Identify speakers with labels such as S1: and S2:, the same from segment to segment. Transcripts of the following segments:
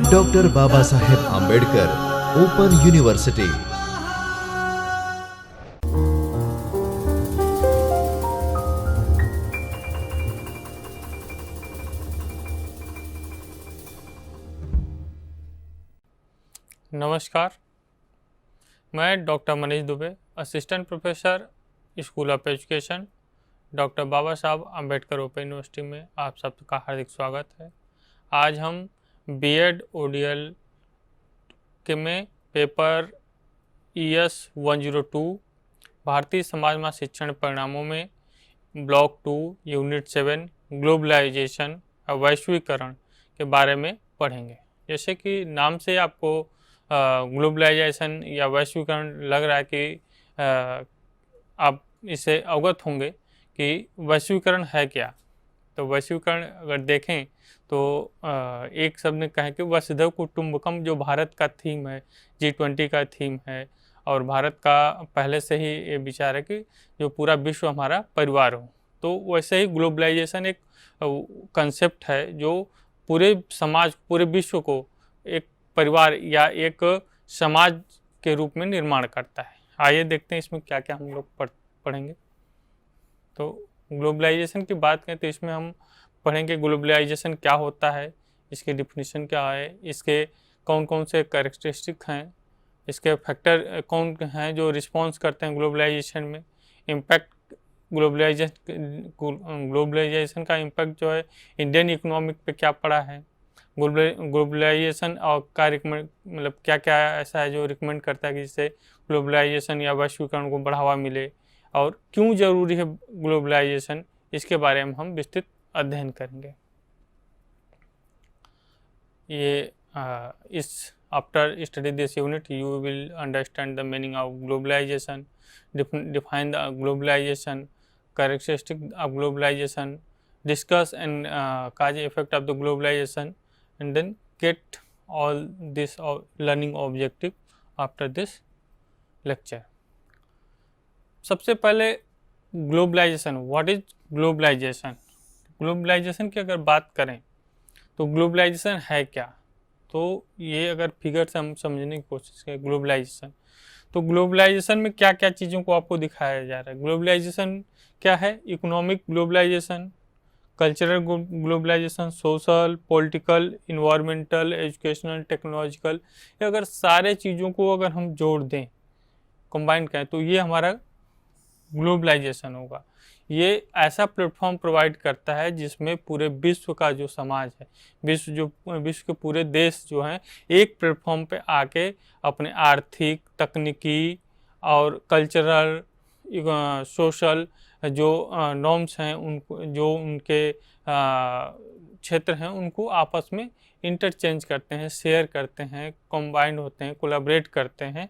S1: Doctor Baba Saheb Ambedkar open university.
S2: नमस्कार, मैं doctor Manish Dubey, assistant professor school of education, doctor Baba Sahab Ambedkar open university में आप सबका हार्दिक स्वागत है। आज हम बीएड ओडीएल के में पेपर ES 102 भारतीय समाज में शिक्षण परिणामों में ब्लॉक 2 यूनिट 7 ग्लोबलाइजेशन और वैश्वीकरण के बारे में पढ़ेंगे। जैसे कि नाम से आपको ग्लोबलाइजेशन या वैश्वीकरण लग रहा है कि आप इससे अवगत होंगे कि वैश्वीकरण है क्या। तो वैश्वीकरण अगर देखें तो एक शब्द ने कहा कि वसुधैव कुटुंबकम जो भारत का थीम है, G20 का थीम है, और भारत का पहले से ही ये विचार है कि जो पूरा विश्व हमारा परिवार हो। तो वैसे ही ग्लोबलाइजेशन एक कंसेप्ट है जो पूरे समाज, पूरे विश्व को एक परिवार या एक समाज के रूप में निर्माण करता है। आइए देखते हैं इसमें क्या क्या हम लोग पढ़ेंगे। तो ग्लोबलाइजेशन की बात करें तो इसमें हम पढ़ेंगे ग्लोबलाइजेशन क्या होता है, इसकी डिफिनीशन क्या है, इसके कौन कौन से कैरेक्टरिस्टिक हैं, इसके फैक्टर कौन हैं जो रिस्पॉन्स करते हैं ग्लोबलाइजेशन में, इम्पैक्ट ग्लोबलाइजेशन का इम्पैक्ट जो है इंडियन इकोनॉमिक पे क्या पड़ा है, ग्लोबलाइजेशन और का रिकमेंड मतलब क्या क्या ऐसा है जो रिकमेंड करता है कि जिससे ग्लोबलाइजेशन या वैश्वीकरण को बढ़ावा मिले, और क्यों ज़रूरी है ग्लोबलाइजेशन, इसके बारे में हम विस्तृत अध्ययन करेंगे। इस after study this unit you will understand the meaning of globalisation, define the globalisation, characteristic of globalisation, discuss and cause effect of the globalization, and then get all this learning objective after this lecture. सबसे पहले globalisation, what is globalisation. Globalisation की अगर बात करें तो globalisation है क्या, तो ये अगर फिगर से हम समझने की कोशिश करें ग्लोबलाइजेशन, तो ग्लोबलाइजेशन में क्या क्या चीज़ों को आपको दिखाया जा रहा है। ग्लोबलाइजेशन क्या है, economic globalisation, cultural globalisation, social, political, environmental, educational, technological, ये अगर सारे चीज़ों को अगर हम जोड़ दें, कंबाइन करें, तो ये हमारा ग्लोबलाइजेशन होगा। ये ऐसा प्लेटफॉर्म प्रोवाइड करता है जिसमें पूरे विश्व का जो समाज है, विश्व के पूरे देश जो हैं एक प्लेटफॉर्म पे आके अपने आर्थिक, तकनीकी और कल्चरल, सोशल जो नॉर्म्स हैं, उनको जो उनके क्षेत्र हैं उनको आपस में इंटरचेंज करते हैं, शेयर करते हैं, कंबाइंड होते हैं, कोलैबोरेट करते हैं।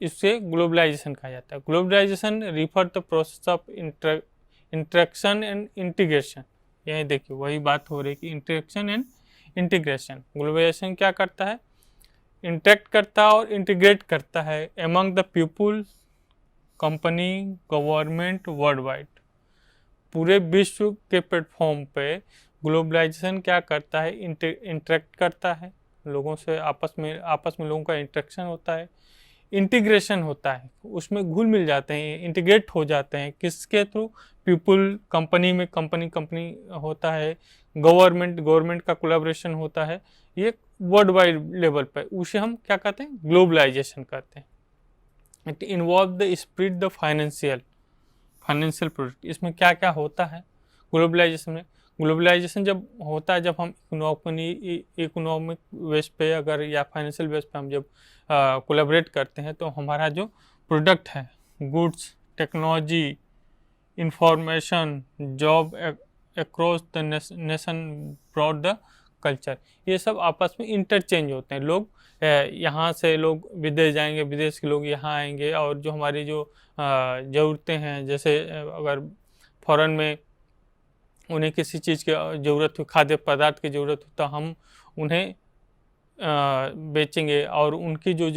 S2: इससे ग्लोबलाइजेशन कहा जाता है। Globalisation refer the process of interaction and integration. यही देखिए वही बात हो रही है कि इंटरेक्शन एंड इंटीग्रेशन। ग्लोबलाइजेशन क्या करता है, इंटरेक्ट करता है और इंटीग्रेट करता है among the people, company, government world wide. पूरे विश्व के प्लेटफॉर्म पे ग्लोबलाइजेशन क्या करता है, इंटरेक्ट करता है लोगों से, आपस में लोगों का इंटरेक्शन होता है, इंटीग्रेशन होता है, उसमें घुल मिल जाते हैं, इंटीग्रेट हो जाते हैं। किसके थ्रू, पीपुल, कंपनी में कंपनी होता है, गवर्नमेंट का कोलैबोरेशन होता है। ये वर्ल्ड वाइड लेवल पर, उसे हम क्या कहते हैं, ग्लोबलाइजेशन कहते हैं। It involve the spirit the financial product. इसमें क्या क्या होता है ग्लोबलाइजेशन में। ग्लोबलाइजेशन जब होता है, जब हम इकोनॉमिक बेस पे अगर या फाइनेंशियल बेस पे हम जब कोलैबोरेट करते हैं, तो हमारा जो प्रोडक्ट है, goods, technology, information, job across the nation, broad the culture, ये सब आपस में इंटरचेंज होते हैं। लोग यहाँ से लोग विदेश जाएंगे, विदेश के लोग यहाँ आएंगे, और जो हमारी जो ज़रूरतें हैं, जैसे अगर फॉरेन में उन्हें किसी चीज़ की ज़रूरत हो, खाद्य पदार्थ की ज़रूरत हो, तो हम उन्हें बेचेंगे, और उनकी जो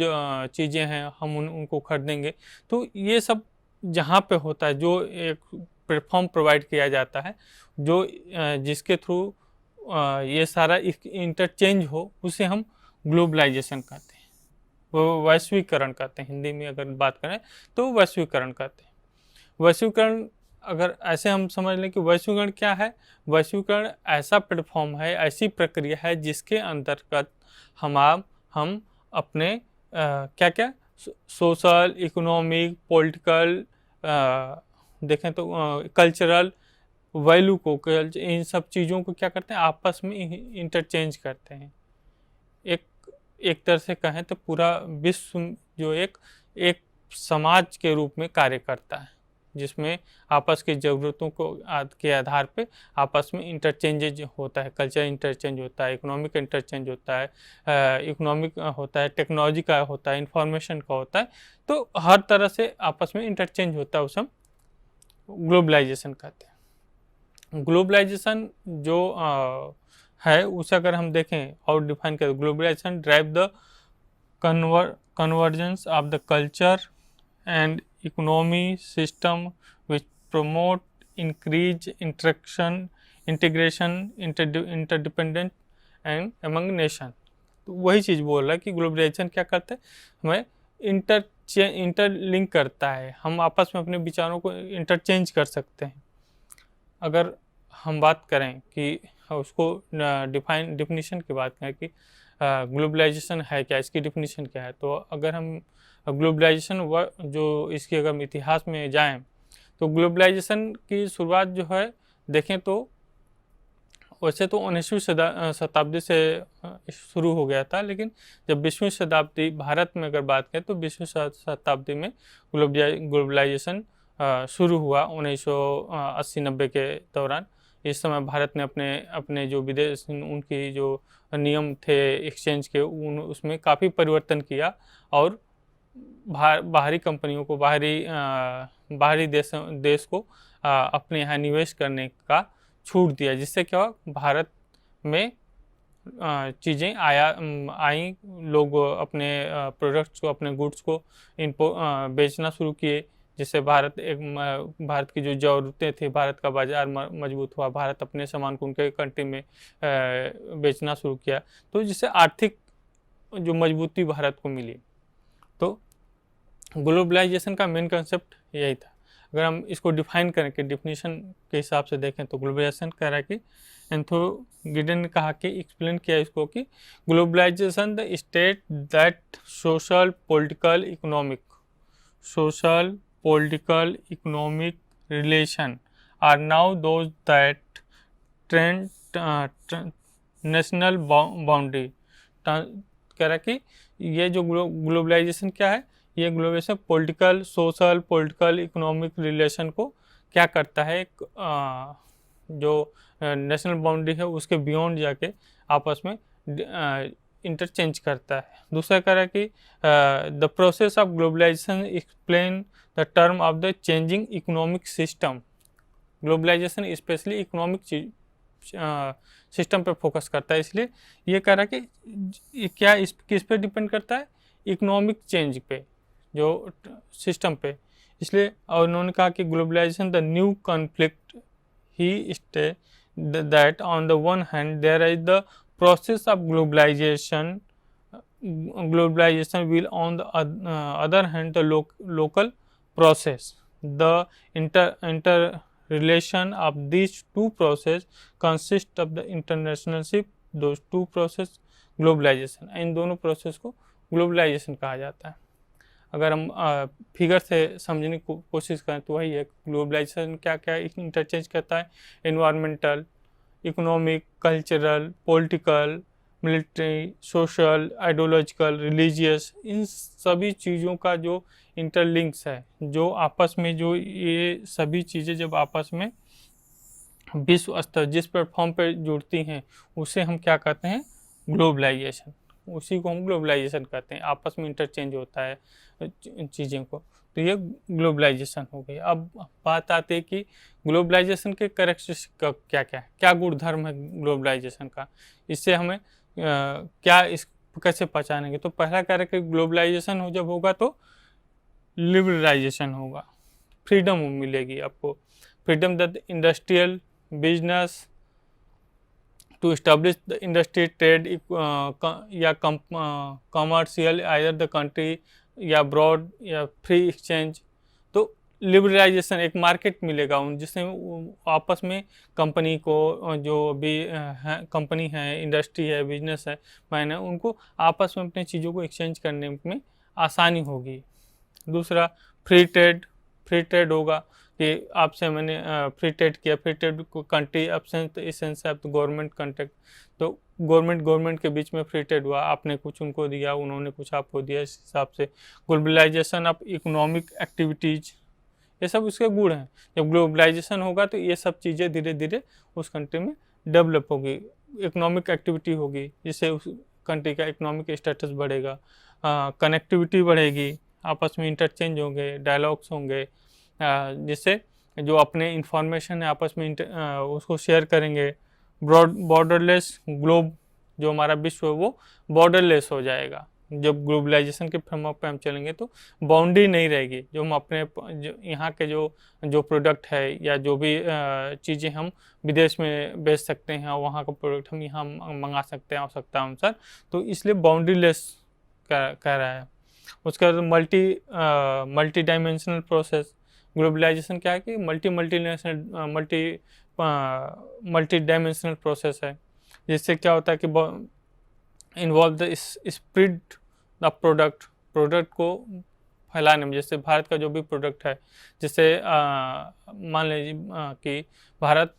S2: चीज़ें हैं हम उनको खरीदेंगे। तो ये सब जहाँ पे होता है, जो एक प्लेटफॉर्म प्रोवाइड किया जाता है, जो जिसके थ्रू ये सारा इंटरचेंज हो उसे हम ग्लोबलाइजेशन कहते हैं, वो वैश्वीकरण कहते हैं। हिंदी में अगर बात करें तो वैश्वीकरण कहते हैं। वैश्वीकरण अगर ऐसे हम समझ लें कि वैश्वीकरण क्या है, वैश्वीकरण ऐसा प्लेटफॉर्म है, ऐसी प्रक्रिया है जिसके अंतर्गत हम अपने क्या क्या सोशल, इकोनॉमिक, पॉलिटिकल, देखें तो कल्चरल वैल्यू को, इन सब चीज़ों को क्या करते हैं, आपस में इंटरचेंज करते हैं। एक एक तरह से कहें तो पूरा विश्व जो एक समाज के रूप में कार्य करता है, जिसमें आपस की ज़रूरतों के आधार पे आपस में इंटरचेंजेज होता है, कल्चर इंटरचेंज होता है, इकोनॉमिक इंटरचेंज होता है, इकोनॉमिक होता है, टेक्नोलॉजी का होता है, इंफॉर्मेशन का होता है। तो हर तरह से आपस में इंटरचेंज होता है, उसे हम ग्लोबलाइजेशन कहते हैं। ग्लोबलाइजेशन जो है उसे अगर हम देखें और डिफाइन करें, globalisation drive the convergence of the culture and economy system which promote increase interaction, integration, interdependent and among nation। तो वही चीज़ बोल रहा है कि ग्लोबलाइजेशन क्या करता है, हमें इंटरलिंक करता है, हम आपस में अपने विचारों को इंटरचेंज कर सकते हैं। अगर हम बात करें कि उसको डिफिनीशन की बात करें कि ग्लोबलाइजेशन है क्या, इसकी डिफिनीशन क्या है, तो अगर हम ग्लोबलाइजेशन जो इसकी अगर हम इतिहास में जाएं तो ग्लोबलाइजेशन की शुरुआत जो है देखें तो वैसे तो 19वीं शताब्दी से शुरू हो गया था, लेकिन जब 20वीं शताब्दी भारत में अगर बात करें तो 20वीं शताब्दी में ग्लोबलाइजेशन शुरू हुआ 1980-90 के दौरान। इस समय भारत ने अपने जो विदेश उनकी जो नियम थे एक्सचेंज के उसमें काफ़ी परिवर्तन किया और बाहरी कंपनियों को, बाहरी देश को अपने यहाँ निवेश करने का छूट दिया, जिससे क्या हुआ, भारत में चीज़ें आई, लोग अपने प्रोडक्ट्स को, अपने गुड्स को बेचना शुरू किए, जिससे भारत की जो ज़रूरतें थी, भारत का बाज़ार मजबूत हुआ, भारत अपने सामान को उनके कंट्री में बेचना शुरू किया, तो जिससे आर्थिक जो मजबूती भारत को मिली। तो ग्लोबलाइजेशन का मेन कंसेप्ट यही था। अगर हम इसको डिफाइन करें कि डिफिनीशन के हिसाब से देखें तो ग्लोबलाइजेशन कह रहा है कि एंथो गिडेन ने कहा कि एक्सप्लेन किया इसको कि globalisation the state that social political economic relation are now those that trend national boundary. कह रहा है कि ये जो ग्लोबलाइजेशन क्या है, ये ग्लोबलाइजेशन पॉलिटिकल इकोनॉमिक रिलेशन को क्या करता है, एक जो नेशनल बाउंड्री है उसके बियॉन्ड जाके आपस में इंटरचेंज करता है। दूसरा कह रहा है कि the process of globalisation explain the term of the changing economic system. Globalisation specially economic system पे फोकस करता है, इसलिए ये कह रहा है कि क्या किस पे डिपेंड करता है, इकोनॉमिक चेंज पे, जो सिस्टम पे। इसलिए और उन्होंने कहा कि globalisation the new conflict he stay that on the one hand there is the process of globalisation will on the other hand the local process. The interrelation of these two process consist of the internationalship, those two process globalisation. इन दोनों process को globalisation कहा जाता है। अगर हम figure से समझने की कोशिश करें तो वही है, ग्लोबलाइजेशन क्या क्या इंटरचेंज करता है, environmental, economic, cultural, political, military, social, ideological, religious, इन सभी चीज़ों का जो इंटरलिंक्स है, जो आपस में जो ये सभी चीज़ें जब आपस में विश्व स्तर जिस प्लेटफॉर्म पर जुड़ती हैं उसे हम क्या कहते हैं, ग्लोबलाइजेशन। उसी को हम ग्लोबलाइजेशन कहते हैं, आपस में इंटरचेंज होता है चीज़ों को, तो ये ग्लोबलाइजेशन हो गई। अब बात आती है कि ग्लोबलाइजेशन के कैरेक्टरिस्टिक क्या क्या है, क्या गुणधर्म है ग्लोबलाइजेशन का, इससे हमें क्या इस कैसे पहचानेंगे। तो पहला कह रहे कि ग्लोबलाइजेशन हो जब होगा तो लिबरलाइजेशन होगा, फ्रीडम मिलेगी आपको, freedom that industrial, business, to establish the industry trade या commercial either the country या broad या free exchange। तो लिबरलाइजेशन एक मार्केट मिलेगा उन जिससे आपस में कंपनी को जो भी कंपनी है, इंडस्ट्री है, बिजनेस है, मैंने उनको आपस में अपनी चीज़ों को एक्सचेंज करने में आसानी होगी। दूसरा फ्री ट्रेड होगा कि आपसे मैंने फ्री ट्रेड किया, फ्री ट्रेड को country absence essence of the government contract, तो गवर्नमेंट के बीच में फ्री ट्रेड हुआ, आपने कुछ उनको दिया, उन्होंने कुछ आपको दिया, इस हिसाब से ग्लोबलाइजेशन ऑफ इकोनॉमिक एक्टिविटीज़, ये सब उसके गुण हैं। जब ग्लोबलाइजेशन होगा तो ये सब चीज़ें धीरे धीरे उस कंट्री में डेवलप होगी, इकोनॉमिक एक्टिविटी होगी, जिससे उस कंट्री का इकोनॉमिक स्टेटस बढ़ेगा, कनेक्टिविटी बढ़ेगी, आपस में इंटरचेंज होंगे, डायलॉग्स होंगे, जिससे जो अपने इंफॉर्मेशन है आपस में उसको शेयर करेंगे। बॉर्डरलेस ग्लोब, जो हमारा विश्व है वो बॉर्डरलेस हो जाएगा। जब ग्लोबलाइजेशन के फ्रेमवर्क पे हम चलेंगे तो बाउंड्री नहीं रहेगी, जो हम अपने जो यहाँ के जो प्रोडक्ट है या जो भी चीज़ें हम विदेश में बेच सकते हैं, वहाँ का प्रोडक्ट हम यहाँ मंगा सकते हैं आवश्यकता अनुसार, तो इसलिए बाउंड्री लेस कह रहा है। उसके बाद मल्टी डायमेंशनल प्रोसेस, ग्लोबलाइजेशन क्या है कि मल्टी डायमेंशनल प्रोसेस है, जिससे क्या होता है कि involve the spread the product को फैलाने में। जैसे भारत का जो भी प्रोडक्ट है, जैसे मान लीजिए कि भारत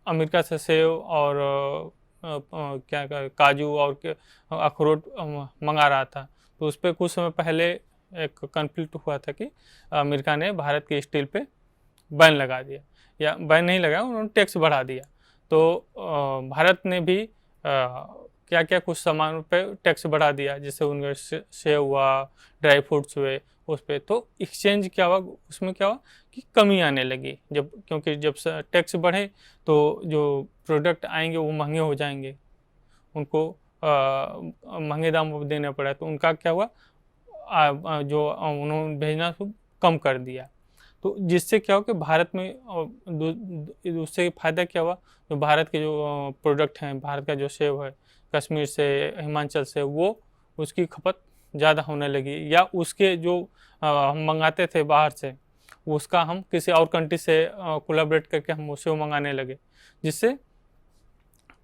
S2: अमेरिका से सेव और क्या काजू और अखरोट मंगा रहा था, तो उस पर कुछ समय पहले एक कन्फ्लिक्ट हुआ था कि अमेरिका ने भारत के स्टील पे बैन लगा दिया, या बैन नहीं लगाया, उन्होंने टैक्स बढ़ा दिया। तो भारत ने भी क्या क्या कुछ सामान पे टैक्स बढ़ा दिया, जैसे उनके सेव हुआ, ड्राई फ्रूट्स हुए, उस पर तो एक्सचेंज क्या हुआ, उसमें क्या हुआ कि कमी आने लगी, क्योंकि जब टैक्स बढ़े तो जो प्रोडक्ट आएंगे वो महंगे हो जाएंगे, उनको महंगे दाम देना पड़ा, तो उनका क्या हुआ, जो उन्होंने भेजना तो कम कर दिया। तो जिससे क्या हो कि भारत में उससे फ़ायदा क्या हुआ, जो भारत के जो प्रोडक्ट हैं, भारत का जो सेब है कश्मीर से, हिमाचल से, वो उसकी खपत ज़्यादा होने लगी, या उसके जो हम मंगाते थे बाहर से, उसका हम किसी और कंट्री से कोलैबोरेट करके हम उसे मंगाने लगे, जिससे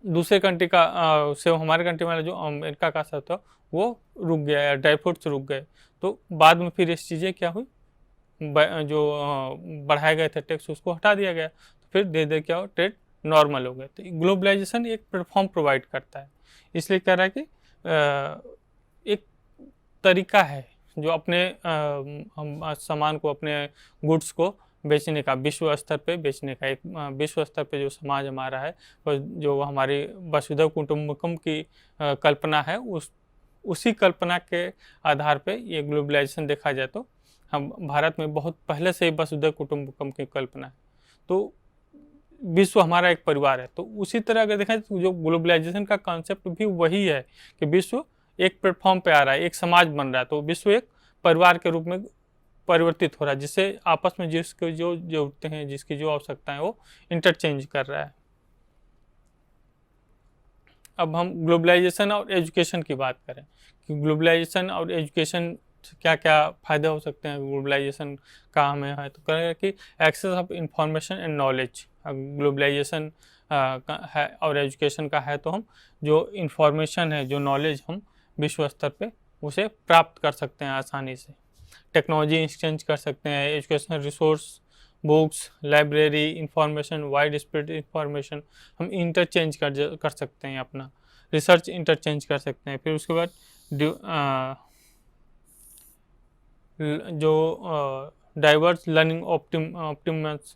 S2: दूसरे कंट्री का सेव हमारे कंट्री वाला जो अमेरिका का सेव था वो रुक गया, या ड्राई फ्रूट्स रुक गए। तो बाद में फिर इस चीज़ें क्या हुई, जो बढ़ाए गए थे टैक्स उसको हटा दिया गया, तो फिर धीरे धीरे क्या हो, ट्रेड नॉर्मल हो गया। तो ग्लोबलाइजेशन एक प्लेटफॉर्म प्रोवाइड करता है, इसलिए कह रहा है कि एक तरीका है जो अपने हम सामान को, अपने गुड्स को बेचने का, विश्व स्तर पे बेचने का, एक विश्व स्तर पे जो समाज हमारा है, और जो हमारी वसुधैव कुटुंबकम की कल्पना है, उसी कल्पना के आधार पे ये ग्लोबलाइजेशन देखा जाए तो हम भारत में बहुत पहले से ही वसुधैव कुटुंबकम की कल्पना है, तो विश्व हमारा एक परिवार है। तो उसी तरह अगर देखा तो जो ग्लोबलाइजेशन का कॉन्सेप्ट भी वही है कि विश्व एक प्लेटफॉर्म पे आ रहा है, एक समाज बन रहा है, तो विश्व एक परिवार के रूप में परिवर्तित हो रहा है, जिससे आपस में जिसको जो जरूरतें हैं, जिसकी जो आवश्यकताएं, वो इंटरचेंज कर रहा है। अब हम ग्लोबलाइजेशन और एजुकेशन की बात करें कि ग्लोबलाइजेशन और एजुकेशन क्या क्या फ़ायदे हो सकते हैं ग्लोबलाइजेशन का हमें है, तो कहेंगे कि access of information and knowledge. Globalisation है और एजुकेशन का है, तो हम जो इंफॉर्मेशन है, जो नॉलेज हम विश्व स्तर पे उसे प्राप्त कर सकते हैं आसानी से, टेक्नोलॉजी एक्सचेंज कर सकते हैं, educational resource, books, library, information, wide spread information हम इंटरचेंज कर सकते हैं, अपना रिसर्च इंटरचेंज कर सकते हैं। फिर उसके बाद जो डाइवर्स लर्निंग ऑप्टिमस,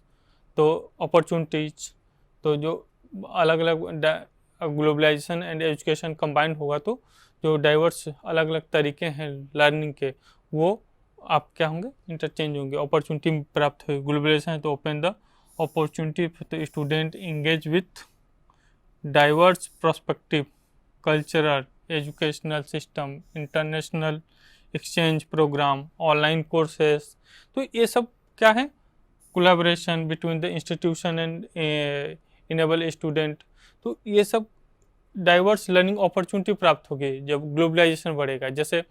S2: तो अपॉर्चुनिटीज, तो जो अलग अलग ग्लोबलाइजेशन एंड एजुकेशन कंबाइंड होगा, तो जो डाइवर्स अलग अलग तरीके हैं लर्निंग के, वो आप क्या होंगे, इंटरचेंज होंगे, अपॉर्चुनिटी प्राप्त होगी। ग्लोबलाइजेशन है तो open the opportunity for student engage with diverse prospective, cultural, educational system, international exchange programme, online courses. तो ये सब क्या है, collaboration between the institution and enable student. तो ये सब डाइवर्स लर्निंग अपॉर्चुनिटी प्राप्त होगी जब ग्लोबलाइजेशन बढ़ेगा। जैसे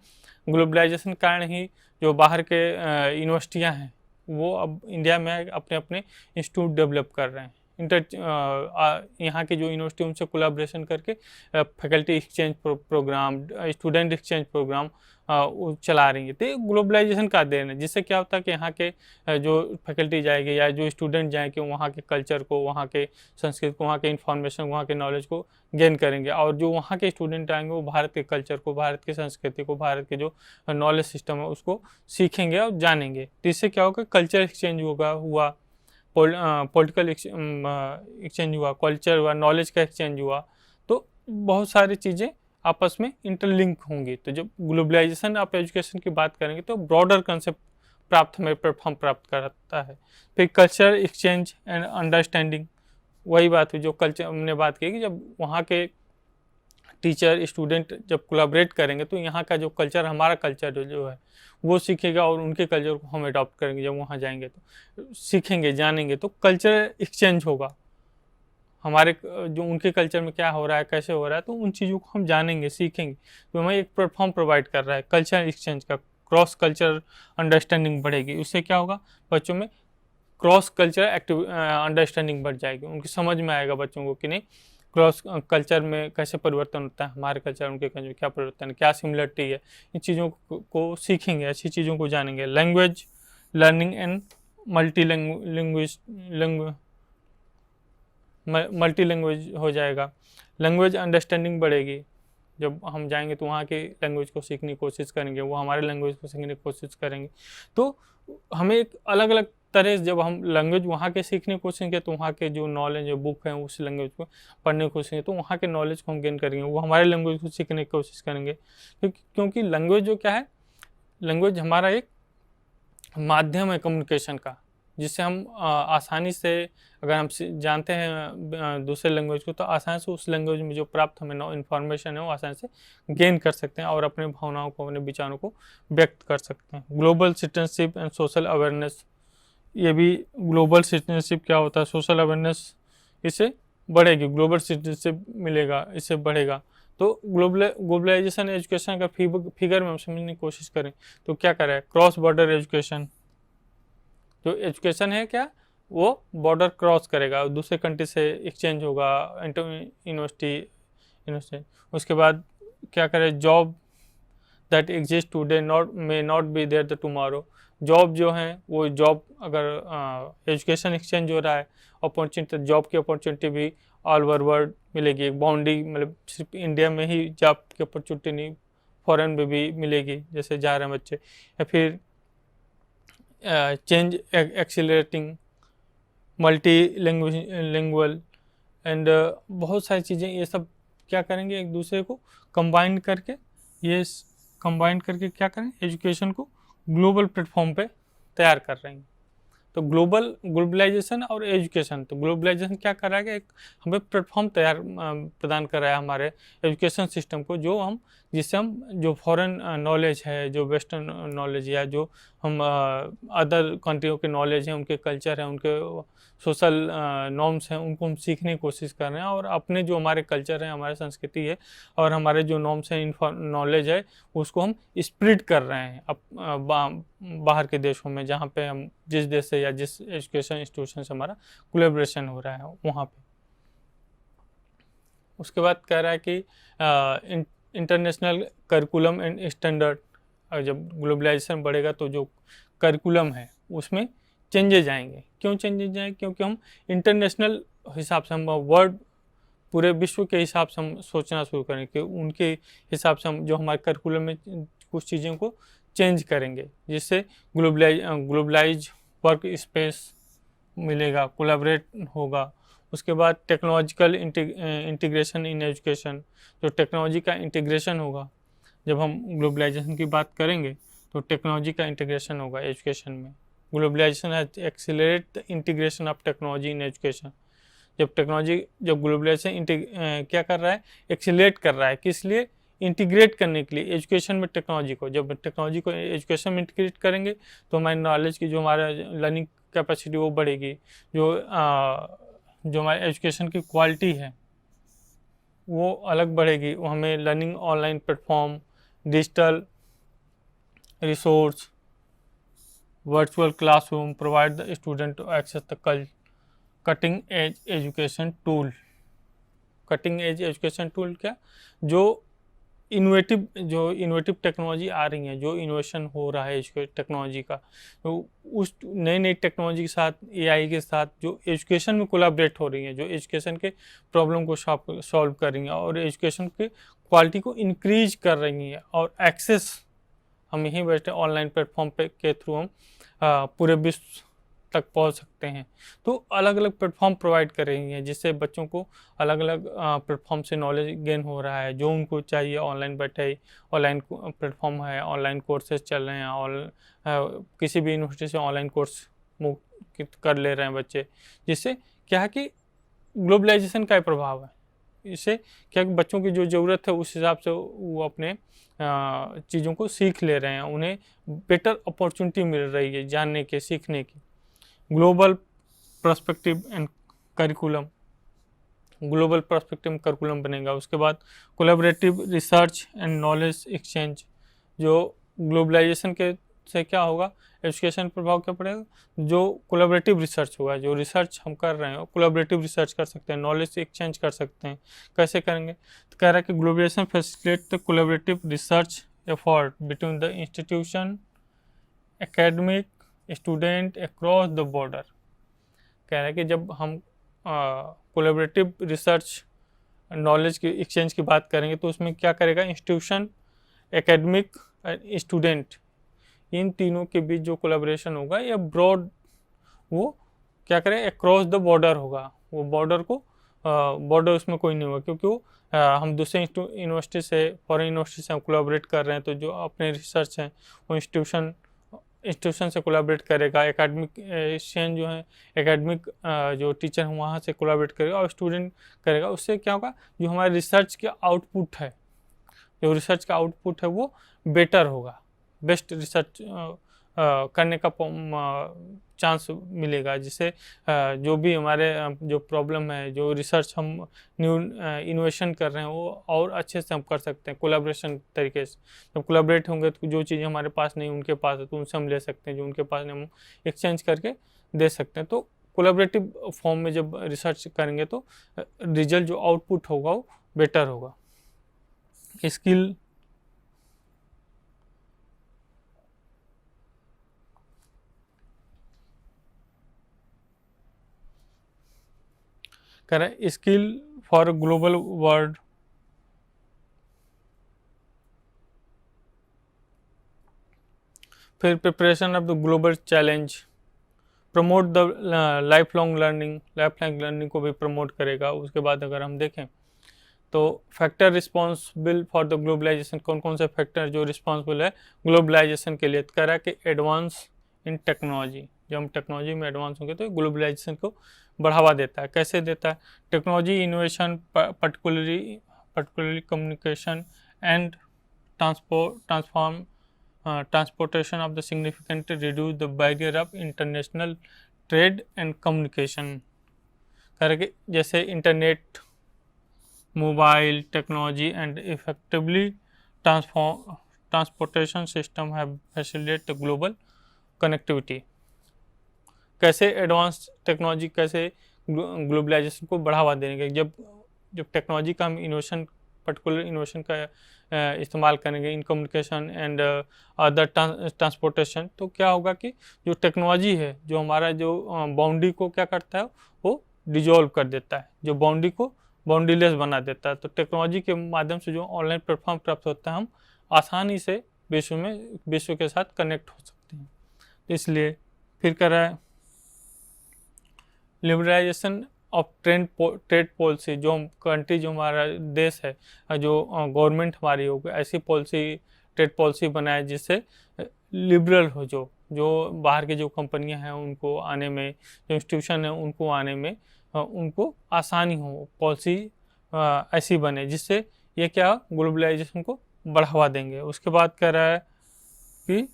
S2: ग्लोबलाइजेशन के कारण ही जो बाहर के यूनिवर्सिटियां हैं वो अब इंडिया में अपने अपने इंस्टीट्यूट डेवलप कर रहे हैं। यहाँ के जो यूनिवर्सिटी उनसे कोलैबोरेशन करके faculty exchange programme, student exchange programme वो चला रही है। तो ये ग्लोबलाइजेशन का देन है, जिससे क्या होता है कि यहाँ के जो फैकल्टी जाएगी या जो स्टूडेंट जाएंगे वहाँ के कल्चर को, वहाँ के संस्कृति को, वहाँ के इन्फॉर्मेशन, वहाँ के नॉलेज को गेन करेंगे। और जो वहाँ के स्टूडेंट आएंगे वो भारत के कल्चर को, भारत की संस्कृति को, भारत के जो नॉलेज सिस्टम है उसको सीखेंगे और जानेंगे। तो इससे क्या होगा, कल्चर एक्सचेंज हुआ, पॉलिटिकल एक्सचेंज हुआ, कल्चर हुआ, नॉलेज का एक्सचेंज हुआ। तो बहुत सारी चीज़ें आपस में इंटरलिंक होंगी। तो जब ग्लोबलाइजेशन आप एजुकेशन की बात करेंगे तो ब्रॉडर कंसेप्ट हमें प्लेटफॉर्म प्राप्त करता है। फिर कल्चर एक्सचेंज एंड अंडरस्टैंडिंग, वही बात हुई जो कल्चर हमने बात की कि जब वहाँ के टीचर स्टूडेंट जब कोलैबोरेट करेंगे तो यहाँ का जो कल्चर, हमारा कल्चर जो है वो सीखेगा और उनके कल्चर को हम अडॉप्ट करेंगे। जब वहाँ जाएंगे तो सीखेंगे, जानेंगे, तो कल्चर एक्सचेंज होगा। हमारे जो उनके कल्चर में क्या हो रहा है, कैसे हो रहा है, तो उन चीज़ों को हम जानेंगे, सीखेंगे। तो हमें एक प्लेटफॉर्म प्रोवाइड कर रहा है कल्चर एक्सचेंज का। क्रॉस कल्चर अंडरस्टैंडिंग बढ़ेगी, उससे क्या होगा, बच्चों में क्रॉस कल्चर अंडरस्टैंडिंग बढ़ जाएगी। उनकी समझ में आएगा बच्चों को कि नहीं, क्रॉस कल्चर में कैसे परिवर्तन होता है, हमारे कल्चर उनके कल्चर में क्या परिवर्तन है, क्या सिमिलरिटी है, इन चीज़ों को सीखेंगे, अच्छी चीज़ों को जानेंगे। Language learning and multi language हो जाएगा। लैंग्वेज अंडरस्टैंडिंग बढ़ेगी, जब हम जाएंगे तो वहाँ की लैंग्वेज को सीखने की कोशिश करेंगे, वो हमारे लैंग्वेज को सीखने की कोशिश करेंगे। तो हमें एक अलग अलग तरह से जब हम लैंग्वेज वहाँ के सीखने की कोशिश करेंगे तो वहाँ के जो नॉलेज है, बुक है, उस लैंग्वेज को पढ़ने की कोशिश करेंगे तो वहाँ के नॉलेज को हम गेन करेंगे, वो हमारे लैंग्वेज को सीखने की कोशिश करेंगे। क्योंकि लैंग्वेज जो क्या है, लैंग्वेज हमारा एक माध्यम है कम्युनिकेशन का, जिससे हम आसानी से, अगर हम जानते हैं दूसरे लैंग्वेज को, तो आसानी से उस लैंग्वेज में जो प्राप्त हमें इन्फॉर्मेशन है वो आसानी से गेन कर सकते हैं और अपने भावनाओं को, अपने विचारों को व्यक्त कर सकते हैं। Global citizenship and social awareness, ये भी ग्लोबल सिटीजनशिप क्या होता है, सोशल अवेयरनेस इससे बढ़ेगी, ग्लोबल सिटीजनशिप मिलेगा, इससे बढ़ेगा। तो ग्लोबलाइजेशन एजुकेशन का फिगर में हम समझने की कोशिश करें तो क्या कर रहा है, क्रॉस बॉर्डर एजुकेशन। जो एजुकेशन है क्या, वो बॉर्डर क्रॉस करेगा, दूसरे कंट्री से एक्सचेंज होगा, यूनिवर्सिटी। उसके बाद क्या करे, job that exist today may not be there the tomorrow. Job जो है वो जॉब, अगर एजुकेशन एक्सचेंज हो रहा है, अपॉर्चुनिटी, जॉब की अपॉर्चुनिटी भी ऑल ओवर वर्ल्ड मिलेगी। एक बाउंड्री, मतलब सिर्फ इंडिया में ही जॉब की अपॉर्चुनिटी नहीं, फॉरेन में भी मिलेगी, जैसे जा रहे हैं बच्चे। या फिर change accelerating, multi language and बहुत सारी चीज़ें, ये सब क्या करेंगे, एक दूसरे को कंबाइन करके, क्या करें, एजुकेशन को ग्लोबल प्लेटफॉर्म पे तैयार कर रहे हैं। तो ग्लोबलाइजेशन और एजुकेशन, तो ग्लोबलाइजेशन क्या कर रहा है कि एक हमें प्लेटफॉर्म प्रदान कर रहा है हमारे एजुकेशन सिस्टम को, जिससे हम जो फॉरेन नॉलेज है, जो वेस्टर्न नॉलेज या जो हम अदर कंट्रियों के नॉलेज हैं, उनके कल्चर हैं, उनके सोशल नॉर्म्स हैं, उनको हम सीखने की कोशिश कर रहे हैं। और अपने जो हमारे कल्चर है, हमारी संस्कृति है और हमारे जो नॉर्म्स हैं, नॉलेज है, उसको हम स्प्रेड कर रहे हैं बाहर के देशों में, जहाँ पे हम जिस देश से या जिस एजुकेशन इंस्टीट्यूशन से हमारा कोलैबोरेशन हो रहा है वहाँ पे। उसके बाद कह रहा है कि इंटरनेशनल करिकुलम एंड स्टैंडर्ड, जब ग्लोबलाइजेशन बढ़ेगा तो जो करिकुलम है उसमें चेंजेज आएंगे। क्यों चेंजेज आएंगे, क्योंकि हम इंटरनेशनल हिसाब से, हम वर्ल्ड, पूरे विश्व के हिसाब से हम सोचना शुरू करेंगे कि उनके हिसाब से हम जो हमारे करिकुलम में कुछ चीज़ों को चेंज करेंगे, जिससे ग्लोबलाइज वर्क स्पेस मिलेगा, कोलैबोरेट होगा। उसके बाद टेक्नोलॉजिकल इंटीग्रेशन इन एजुकेशन, जो टेक्नोलॉजी का इंटीग्रेशन होगा, जब हम ग्लोबलाइजेशन की बात करेंगे तो टेक्नोलॉजी का इंटीग्रेशन होगा एजुकेशन में। ग्लोबलाइजेशन है accelerate the integration of technology in education. जब ग्लोबलाइजेशन क्या कर रहा है, एक्सीलरेट कर रहा है, किस लिए, इंटीग्रेट करने के लिए एजुकेशन में टेक्नोलॉजी को। जब टेक्नोलॉजी को एजुकेशन में इंटीग्रेट करेंगे तो हमारी नॉलेज की, जो हमारा लर्निंग कैपेसिटी वो बढ़ेगी, जो हमारे एजुकेशन की क्वालिटी है वो अलग बढ़ेगी। वो हमें learning online platform, digital resource, virtual classroom provide the student to access the cutting edge education tool. Cutting edge education tool क्या, जो इनोवेटिव टेक्नोलॉजी आ रही हैं, जो इनोवेशन हो रहा है टेक्नोलॉजी का, तो उस नई नई टेक्नोलॉजी के साथ, एआई के साथ जो एजुकेशन में कोलैबोरेट हो रही हैं, जो एजुकेशन के प्रॉब्लम को सॉल्व कर रही हैं और एजुकेशन के क्वालिटी को इंक्रीज कर रही हैं, और एक्सेस हम यहीं बैठे ऑनलाइन प्लेटफॉर्म पे के थ्रू हम पूरे विश्व तक पहुंच सकते हैं। तो अलग अलग प्लेटफॉर्म प्रोवाइड कर रही हैं, जिससे बच्चों को अलग अलग प्लेटफॉर्म से नॉलेज गेन हो रहा है, जो उनको चाहिए ऑनलाइन बैठे। ऑनलाइन प्लेटफॉर्म है, ऑनलाइन कोर्सेज चल रहे हैं, किसी भी यूनिवर्सिटी से ऑनलाइन कोर्स कर ले रहे हैं बच्चे, जिससे क्या है कि ग्लोबलाइजेशन का प्रभाव है। इससे क्या कि बच्चों की जो ज़रूरत है उस हिसाब से वो अपने चीज़ों को सीख ले रहे हैं, उन्हें बेटर अपॉर्चुनिटी मिल रही है जानने के, सीखने की। Global perspective and curriculum, global perspective curriculum बनेगा। उसके बाद collaborative research and knowledge exchange, जो ग्लोबलाइजेशन के से क्या होगा, एजुकेशन प्रभाव क्या पड़ेगा, जो कोलैबोरेटिव रिसर्च होगा, जो रिसर्च हम कर रहे हैं कोलैबोरेटिव रिसर्च कर सकते हैं, नॉलेज एक्सचेंज कर सकते हैं। कैसे करेंगे, तो कह रहा है कि globalisation facilitate the collaborative research effort between the institution, academic, student across the border. कह रहा है कि जब हम कोलैबोरेटिव रिसर्च नॉलेज की एक्सचेंज की बात करेंगे तो उसमें क्या करेगा, इंस्टीट्यूशन, एकेडमिक, स्टूडेंट, इन तीनों के बीच जो कोलैबोरेशन होगा या ब्रॉड, वो क्या करें, अक्रॉस द बॉर्डर होगा। वो बॉर्डर उसमें कोई नहीं होगा, क्योंकि वो हम दूसरे यूनिवर्सिटी से, फॉरेन यूनिवर्सिटी से हम कोलैबोरेट कर रहे हैं, तो जो अपने रिसर्च हैं वो इंस्टीट्यूशन से कोलैबोरेट करेगा। एकेडमिक एक्सचेंज जो है, एकेडमिक जो टीचर हैं वहाँ से कोलैबोरेट करेगा, और स्टूडेंट करेगा। उससे क्या होगा, जो हमारे रिसर्च के आउटपुट है, जो रिसर्च का आउटपुट है वो बेटर होगा, बेस्ट रिसर्च करने का चांस मिलेगा, जिससे जो भी हमारे जो प्रॉब्लम है, जो रिसर्च हम न्यू इनोवेशन कर रहे हैं, वो और अच्छे से हम कर सकते हैं कोलैबोरेशन तरीके से। जब कोलैबोरेट होंगे तो जो चीज़ें हमारे पास नहीं उनके पास है, तो उनसे हम ले सकते हैं, जो उनके पास नहीं हम एक्सचेंज करके दे सकते हैं। तो कोलैबोरेटिव फॉर्म में जब रिसर्च करेंगे तो रिजल्ट जो आउटपुट होगा वो बेटर होगा। स्किल, करें स्किल फॉर ग्लोबल वर्ल्ड, फिर preparation of the global challenge, promote the life long learning को भी प्रमोट करेगा। उसके बाद अगर हम देखें तो factor responsible for the globalisation, कौन कौन से फैक्टर जो रिस्पॉन्सिबल है ग्लोबलाइजेशन के लिए, तो कह रहा है कि एडवांस इन टेक्नोलॉजी, जब हम टेक्नोलॉजी में एडवांस होंगे तो ग्लोबलाइजेशन को बढ़ावा देता है। कैसे देता है, technology innovation, particularly communication and transportation of the significantly reduce the barrier of international trade and communication. कह रहे कि जैसे internet, mobile technology and effectively transportation system have facilitate the global connectivity. कैसे एडवांस टेक्नोलॉजी, कैसे globalisation को बढ़ावा देंगे, जब टेक्नोलॉजी का हम इनोवेशन, पर्टिकुलर इनोवेशन का इस्तेमाल करेंगे in communication and other transportation, तो क्या होगा कि जो टेक्नोलॉजी है, जो हमारा जो बाउंड्री को क्या करता है, वो डिजॉल्व कर देता है, जो बाउंड्री को बाउंड्रीलेस बना देता है। तो टेक्नोलॉजी के माध्यम से जो ऑनलाइन प्लेटफॉर्म प्राप्त होता है, हम आसानी से विश्व के साथ कनेक्ट हो सकते हैं। इसलिए फिर कर रहा है लिबरलाइजेशन ऑफ ट्रेड पॉलिसी, जो कंट्री, जो हमारा देश है, जो गवर्नमेंट हमारी होगी, ऐसी पॉलिसी, ट्रेड पॉलिसी बनाए जिससे लिबरल हो, जो बाहर की जो कंपनियां हैं उनको आने में, जो इंस्टीट्यूशन है उनको आने में उनको आसानी हो, पॉलिसी ऐसी बने जिससे ये क्या ग्लोबलाइजेशन को बढ़ावा देंगे। उसके बाद कह रहा है कि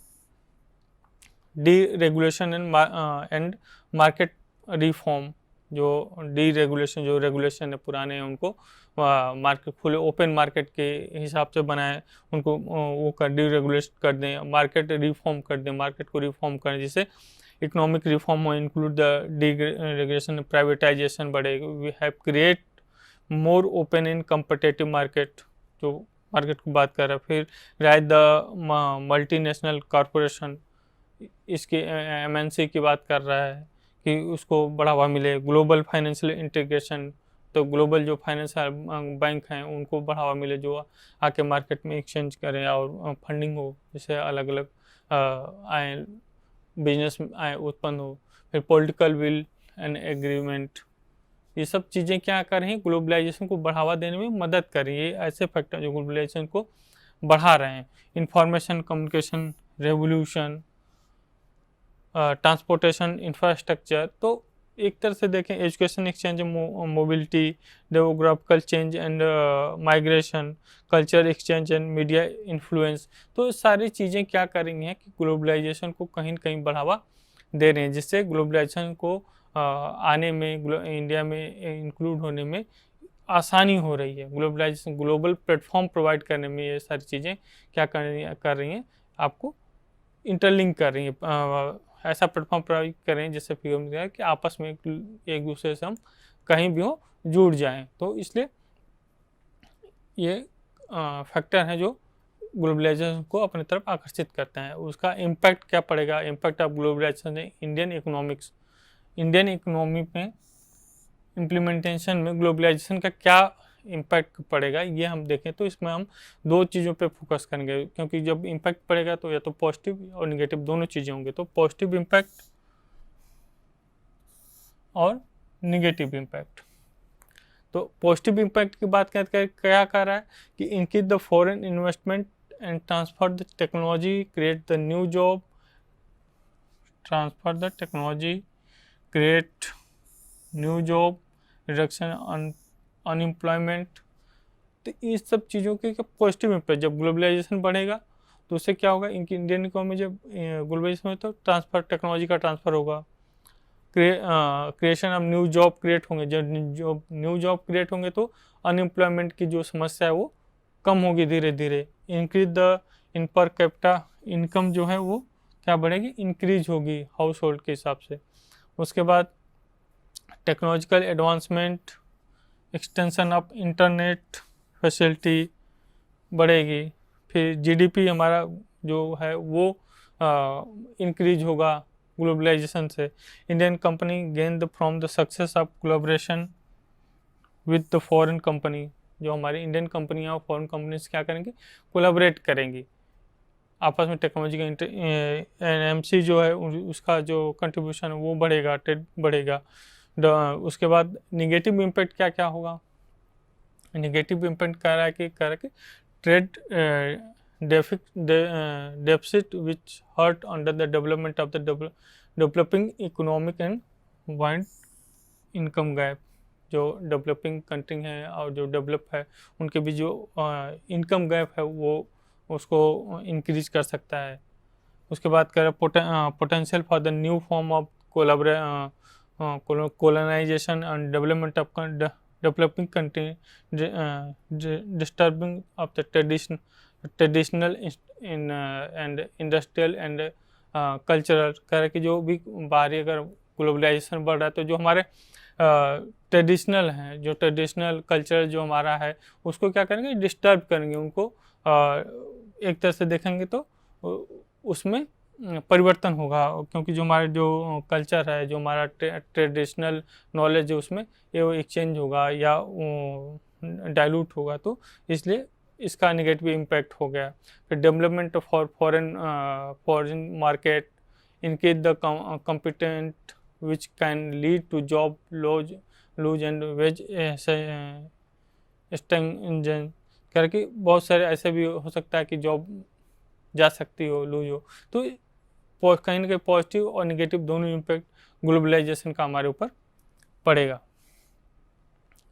S2: D regulation and market reform, जो डीरेगुलेशन, जो रेगुलेशन है पुराने हैं उनको मार्केट खुले ओपन मार्केट के हिसाब से बनाए, उनको वो कर डीरेगुलेट कर दें, मार्केट रिफॉर्म कर दें, मार्केट को रिफॉर्म करें, जिससे इकोनॉमिक रिफॉर्म हो, इंक्लूड द डीरेगुलेशन, प्राइवेटाइजेशन बढ़ेगी। We have create more open in competitive market, जो मार्केट की बात कर रहा है। फिर राइट द मल्टीनेशनल कॉरपोरेशन, इसके एमएनसी की बात कर रहा है कि उसको बढ़ावा मिले। ग्लोबल फाइनेंशियल इंटीग्रेशन, तो ग्लोबल जो फाइनेंशियल बैंक हैं उनको बढ़ावा मिले, जो आके मार्केट में एक्सचेंज करें और फंडिंग हो, जिससे अलग अलग आए, बिजनेस आए उत्पन्न हो। फिर पॉलिटिकल विल एंड एग्रीमेंट, ये सब चीज़ें क्या कर रही हैं, ग्लोबलाइजेशन को बढ़ावा देने में मदद कर रही है। ये ऐसे फैक्टर जो ग्लोबलाइजेशन को बढ़ा रहे हैं। Information communication revolution, transportation infrastructure, तो एक तरह से देखें education exchange, mobility, demographical change and migration, culture exchange and media influence, तो सारी चीज़ें क्या करेंगी हैं कि ग्लोबलाइजेशन को कहीं न कहीं बढ़ावा दे रहे हैं, जिससे ग्लोबलाइजेशन को आने में, इंडिया में इंक्लूड होने में आसानी हो रही है। ग्लोबलाइजेशन ग्लोबल प्लेटफॉर्म प्रोवाइड करने में ये सारी चीज़ें क्या कर रही हैं, आपको इंटरलिंक कर रही हैं, ऐसा प्लेटफॉर्म प्रोवाइड कर रहे हैं जिससे फिगर में दिया है कि आपस में एक दूसरे से हम कहीं भी हो जुड़ जाएं। तो इसलिए ये फैक्टर हैं जो ग्लोबलाइजेशन को अपनी तरफ आकर्षित करते हैं। उसका इम्पैक्ट क्या पड़ेगा, impact of globalisation Indian economics, Indian economy में इम्प्लीमेंटेशन में ग्लोबलाइजेशन का क्या इम्पैक्ट पड़ेगा, ये हम देखें तो इसमें हम दो चीज़ों पे फोकस करेंगे, क्योंकि जब इम्पैक्ट पड़ेगा तो या तो पॉजिटिव और निगेटिव दोनों चीज़ें होंगे। तो पॉजिटिव इम्पैक्ट और निगेटिव इम्पैक्ट। तो पॉजिटिव इम्पैक्ट की बात करके क्या कर रहा है कि increase the foreign investment and transfer the technology, create the new job, transfer the technology, create new job, reduction unemployment. तो इस सब चीज़ों के पॉजिटिव इम्पैक्ट, जब ग्लोबलाइजेशन बढ़ेगा तो उससे क्या होगा, इनकी इंडियन इकोनॉमी जब ग्लोबलाइजेशन में तो ट्रांसफर, टेक्नोलॉजी का ट्रांसफ़र होगा, creation of new job create होंगे। जब न्यू जॉब क्रिएट होंगे तो अनएम्प्लॉयमेंट की जो समस्या है वो कम होगी धीरे धीरे। Increase the in per capita income जो है वो क्या बढ़ेगी, इंक्रीज होगी हाउस होल्ड के हिसाब से। उसके बाद technological advancement, extension of internet facility बढ़ेगी। फिर जीडीपी हमारा जो है वो इंक्रीज होगा ग्लोबलाइजेशन से। Indian company gain the from the success of collaboration with the foreign company, जो हमारी इंडियन कंपनियाँ और फॉरेन कंपनीज क्या करेंगी, कोलैबोरेट करेंगी आपस में। टेक्नोलॉजी का एमसी जो है उसका जो कंट्रीब्यूशन है वो बढ़ेगा, ट्रेड बढ़ेगा। उसके बाद निगेटिव इम्पैक्ट क्या क्या होगा, निगेटिव इम्पैक्ट कह रहा है कि trade deficit which hurt under the development of the developing economic and wide income gap. जो डेवलपिंग कंट्री हैं और जो डेवलप है उनके बीच जो इनकम गैप है वो उसको इंक्रीज कर सकता है। उसके बाद कह रहे potential for the new form of colonization and development of developing country, disturbing of the traditional and industrial and cultural। कह रहे कि जो भी बाहरी अगर ग्लोबलाइजेशन बढ़ रहा है तो जो हमारे ट्रेडिशनल हैं, जो ट्रेडिशनल कल्चर जो हमारा है उसको क्या करेंगे, डिस्टर्ब करेंगे, उनको एक तरह से देखेंगे तो उसमें परिवर्तन होगा। क्योंकि जो हमारे जो कल्चर है, जो हमारा ट्रेडिशनल नॉलेज है उसमें ये एक्सचेंज होगा या डाइल्यूट होगा, तो इसलिए इसका नेगेटिव इम्पैक्ट हो गया। फिर development for foreign market, increase the competent which can lead to job lose and wage stagnation करके बहुत सारे ऐसे भी हो सकता है कि जॉब जा सकती हो, लूज हो। तो कहीं ना कहीं पॉजिटिव और निगेटिव दोनों इम्पैक्ट ग्लोबलाइजेशन का हमारे ऊपर पड़ेगा।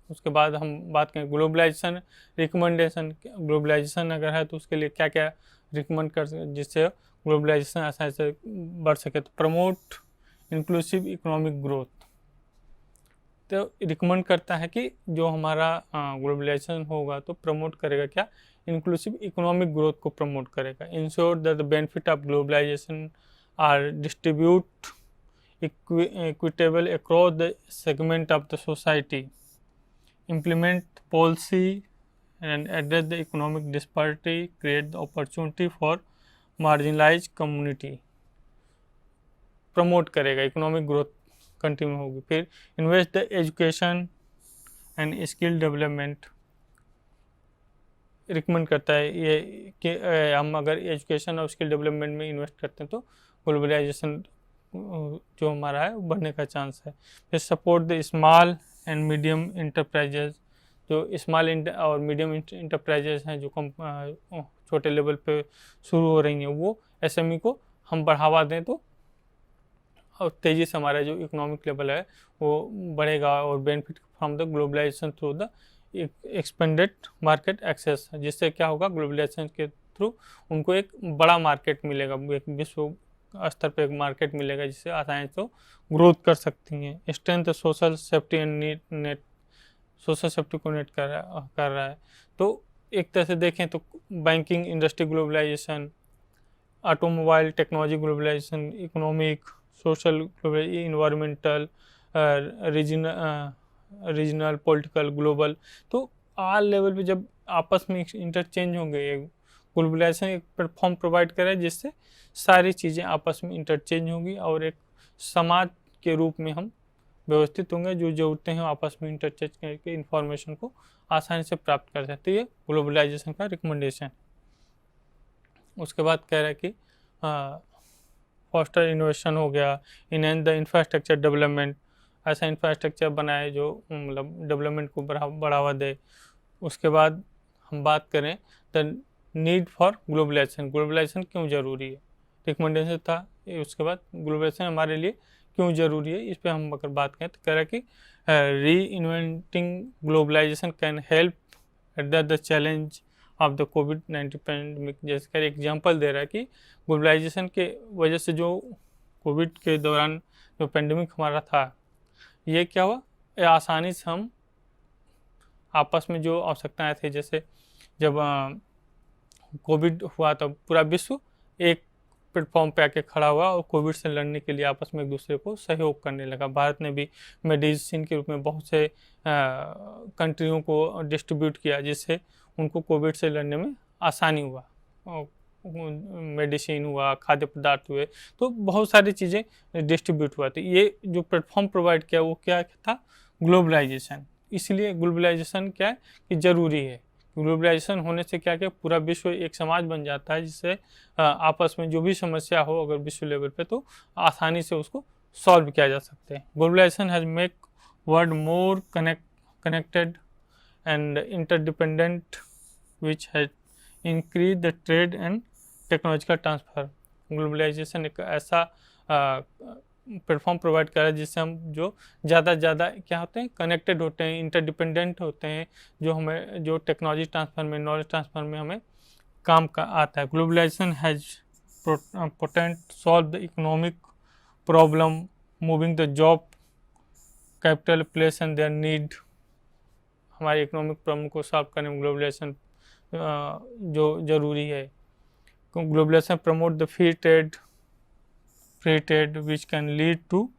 S2: उसके बाद हम बात करें ग्लोबलाइजेशन रिकमेंडेशन। ग्लोबलाइजेशन अगर है तो उसके लिए क्या क्या रिकमेंड कर सके जिससे ग्लोबलाइजेशन आसानी से बढ़ सके। तो प्रमोट इंक्लूसिव इकोनॉमिक ग्रोथ, तो रिकमेंड करता है कि जो हमारा ग्लोबलाइजेशन होगा तो प्रमोट करेगा क्या, इंक्लूसिव इकोनॉमिक ग्रोथ को प्रमोट करेगा। Ensure that the benefit of globalisation are distribute equitable across the segment of the society, implement policy and address the economic disparity, create the opportunity for marginalized community, promote करेगा, economic growth continue होगी। फिर invest the education and skill development, recommend करता है ये कि हम अगर education और स्किल डेवलपमेंट में इन्वेस्ट करते हैं तो ग्लोबलाइजेशन जो हमारा है बढ़ने का चांस है। फिर support the small and medium enterprises, जो स्मॉल और मीडियम इंटरप्राइजेज हैं जो कम छोटे लेवल पे शुरू हो रही हैं, वो एसएमई को हम बढ़ावा दें तो और तेज़ी से हमारा जो इकोनॉमिक लेवल है वो बढ़ेगा और benefit from the globalisation through the expanded market access, जिससे क्या होगा, ग्लोबलाइजेशन के थ्रू उनको एक बड़ा मार्केट मिलेगा, एक विश्व स्तर पे एक मार्केट मिलेगा जिससे आसानी से ग्रोथ कर सकती हैं। Strength social safety and net, social safety को नेट कर रहा है। तो एक तरह से देखें तो banking industry globalisation, automobile technology globalisation, economic, social, environmental, regional, political, global, तो ऑल लेवल पे जब आपस में इंटरचेंज होंगे, ग्लोबलाइजेशन एक प्लेटफॉर्म प्रोवाइड करे जिससे सारी चीज़ें आपस में इंटरचेंज होंगी और एक समाज के रूप में हम व्यवस्थित होंगे, जो ज़रूरतें हैं आपस में इंटरचेंज करके इंफॉर्मेशन को आसानी से प्राप्त कर सकते हैं। ये ग्लोबलाइजेशन का रिकमेंडेशन। उसके बाद कह रहा है कि फॉस्टर इनोवेशन हो गया, इनहेंस द इंफ्रास्ट्रक्चर डेवलपमेंट, ऐसा इंफ्रास्ट्रक्चर बनाए जो मतलब डेवलपमेंट को बढ़ावा दे। उसके बाद हम बात करें the need for globalisation, globalisation क्यों ज़रूरी है, रिकमेंडेशन था। उसके बाद ग्लोबलाइजेशन हमारे लिए क्यों ज़रूरी है, इस पर हम अगर बात करें तो कह रहा है कि reinventing globalisation can help address the challenge of the कोविड-19 पैंडमिक। जैसे कर एग्जांपल दे रहा है कि ग्लोबलाइजेशन के वजह से जो कोविड के दौरान जो पैंडमिक हमारा था, ये क्या हुआ, आसानी से हम आपस में जो आवश्यकताएं थी, जैसे जब कोविड हुआ तो पूरा विश्व एक प्लेटफॉर्म पे आके खड़ा हुआ और कोविड से लड़ने के लिए आपस में एक दूसरे को सहयोग करने लगा। भारत ने भी मेडिसिन के रूप में बहुत से कंट्रियों को डिस्ट्रीब्यूट किया, जिससे उनको कोविड से लड़ने में आसानी हुआ। मेडिसिन हुआ, खाद्य पदार्थ हुए, तो बहुत सारी चीज़ें डिस्ट्रीब्यूट हुआ। तो ये जो प्लेटफॉर्म प्रोवाइड किया वो क्या था, ग्लोबलाइजेशन। इसलिए ग्लोबलाइजेशन क्या है कि ज़रूरी है। ग्लोबलाइजेशन होने से क्या क्या पूरा विश्व एक समाज बन जाता है, जिससे आपस में जो भी समस्या हो अगर विश्व लेवल पे तो आसानी से उसको सॉल्व किया जा सकते हैं। Globalisation has make world more connected and interdependent which has increase the trade and technological transfer. Globalisation एक ऐसा प्लेटफॉर्म प्रोवाइड कर रहा है जिससे हम जो ज़्यादा से ज़्यादा क्या होते हैं, कनेक्टेड होते हैं, इंटरडिपेंडेंट होते हैं, जो हमें जो टेक्नोलॉजी ट्रांसफ़र में, नॉलेज ट्रांसफ़र में हमें काम का आता है। Globalisation has potent solve the economic problem, moving the job, capital, place and their need. हमारी इकोनॉमिक प्रॉब्लम को सॉल्व करने में ग्लोबलाइजेशन जो ज़रूरी है। Globalisation promote the free trade which can lead to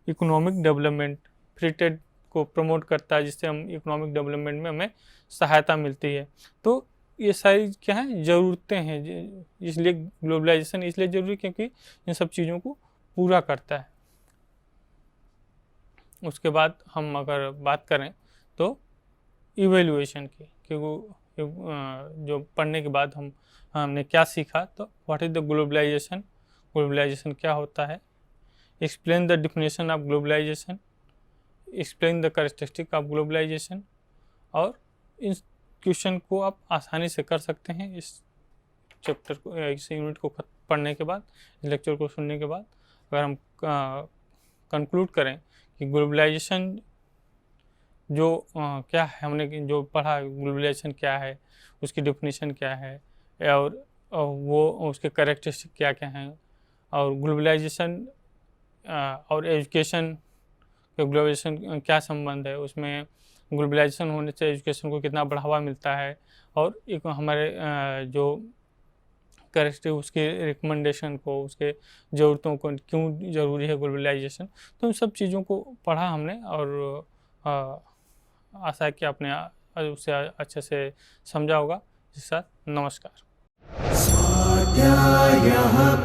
S2: economic development. Free trade को promote करता है जिससे हम इकोनॉमिक डेवलपमेंट में हमें सहायता मिलती है। तो ये सारी क्या है, ज़रूरतें हैं, इसलिए ग्लोबलाइजेशन इसलिए ज़रूरी क्योंकि इन सब चीज़ों को पूरा करता है। उसके बाद हम अगर बात करें तो इवेल्युएशन की, क्योंकि जो पढ़ने के बाद हमने क्या सीखा, तो what is the globalisation, globalisation क्या होता है, explain the definition of globalisation, explain the characteristic of globalisation. और इन क्वेश्चन को आप आसानी से कर सकते हैं इस चैप्टर को, इस यूनिट को पढ़ने के बाद, इस लेक्चर को सुनने के बाद। अगर हम कंक्लूड करें कि ग्लोबलाइजेशन जो क्या है, हमने जो पढ़ा ग्लोबलाइजेशन क्या है, उसकी डेफिनेशन क्या है, और वो उसके कैरेक्टरिस्टिक क्या क्या हैं, और ग्लोबलाइजेशन और एजुकेशन कि ग्लोबलाइजेशन क्या संबंध है, उसमें ग्लोबलाइजेशन होने से एजुकेशन को कितना बढ़ावा मिलता है, और एक हमारे जो करेक्टिव उसके रिकमेंडेशन को, उसके ज़रूरतों को क्यों ज़रूरी है ग्लोबलाइजेशन। तो उन सब चीज़ों को पढ़ा हमने, और आशा है कि आपने उसे अच्छे से समझा होगा। जी सर, नमस्कार।
S3: स्वाध्यायः